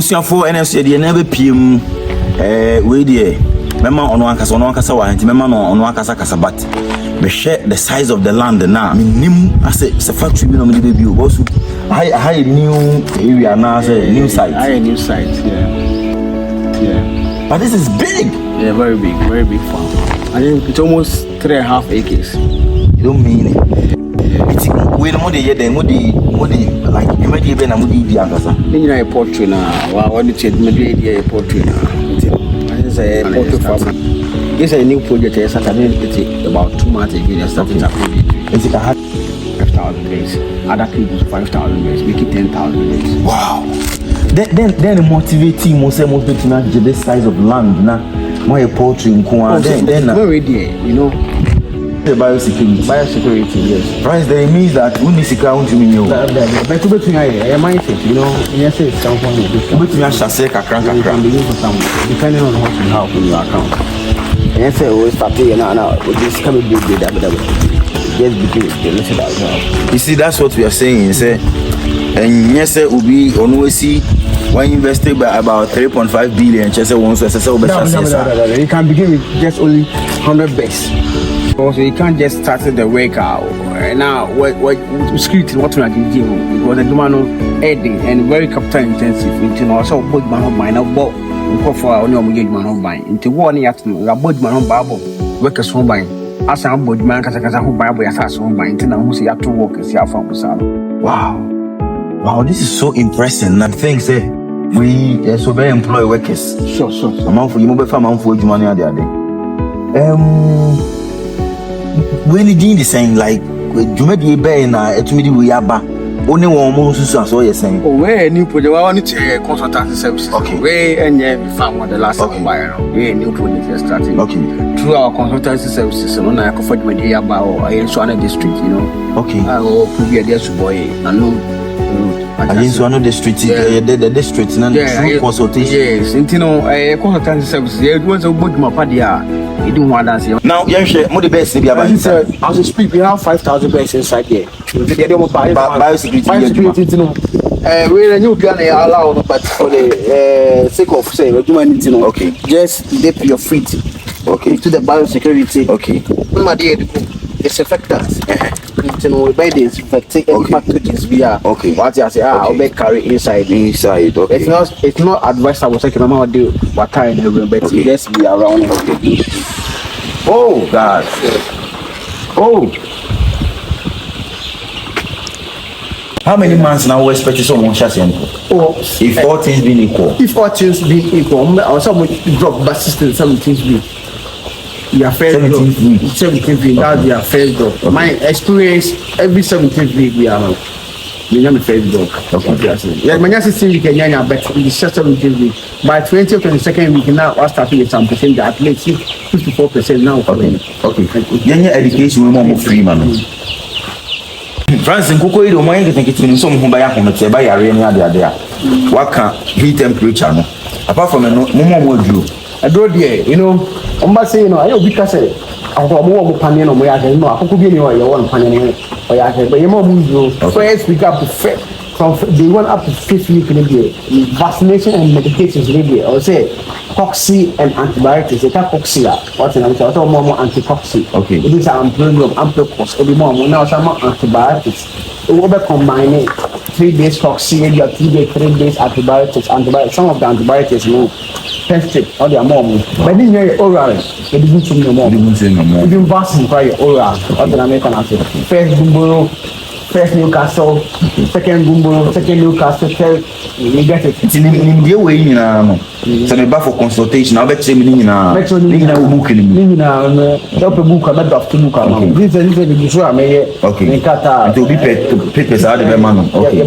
abusia for NSA de never PM we there mema ono ankasa wa nti mema no ono akasa but me share the size of the land now minim as a factory bi no me dey build also high new area now say new site yeah but this is big. Yeah, very big farm. I think it's almost 3.5 acres. You don't mean it. It's we no more dey then like you might be na mudi di ankasa. Ni na poultry na what you said me dey poultry na. It's a poultry farm. It's a new project. It's about 2 months ago. They started up. It's 5,000 base. Other people 5,000 base. We keep 10,000 base. Wow. Then motivating most to not this size of land na more poultry then already you know the biosecurity yes price that means that we need to count to me but between I mindset you know yes it's something between shase kakra depending on what you have in your account yes we start now this can be big that just because the little that you see that's what we are saying say and yes ubi onwesi when invested by about 3.5 billion chese won so you can begin with just only 100 base also you can't just start the work out now what script what we are doing because the demand heading and very capital intensive you know so big man of mine now but for only on big man of mine into one you have to big man of bible workers home buying as a big man kasa who bible ya fast home buying now who say you have to work is your farm wow this is so impressive and things say we so very employ workers sure amount for you mobile farm amount for money at the other when you doing the same like you made the bear na etumidi we aba only one more so so you saying where new project I want to consultancy services okay we any farm the last buyer we new project just starting okay through our consultancy services no na I for the media about so on district you know okay I will prepare there to boy and no against one of the streets the district and through consultation yes you know consultancy services it was a good map there you don't want that now yeah share more the best be about as we speak we have 5,000 beds inside there they don't biosecurity you know we new plan allow but for the sake of say you know okay just dip your feet okay to the biosecurity okay it's effective you know we buy this take any packages via okay what you say I'll be carry inside okay it's not advisable say mama do what time in the room but just be around okay oh god oh how many months now we expect someone chassis if all things being equal some drop but system 17 week your first 17th week that's your first dog my experience every 17th week we are we have a first dog yeah my 16th week and but it's just 17th week by 20th or 22nd week now I started with some percent at least 54% now okay education we more free man France nkoko ile omo yenge think it so mo ba ya komete ba yare ni ade a waka heat temperature no apart from no mo aduro there you know say you know I obi ka say mo pan no mo ya no akoko bi ni o ye won pan no o ya but you mo first week up to from day 1 up to 5th week in the vaccination and medications really or say coxy and antibiotics they can coxy what's an more anti-coxy okay it is an amplicos or more now some antibiotics we will combine 3 days coxy and 3 days antibiotics some of the antibiotics no tested or they are more but this very oral it didn't seem no more even vaccine for oral or the American answer first gumbo first Newcastle, second Gumbo, second Newcastle, third negative. It's in the way in so the for consultation. I'll bet you book in help a book about to book. This is the okay. It will be papers out of the man. Okay.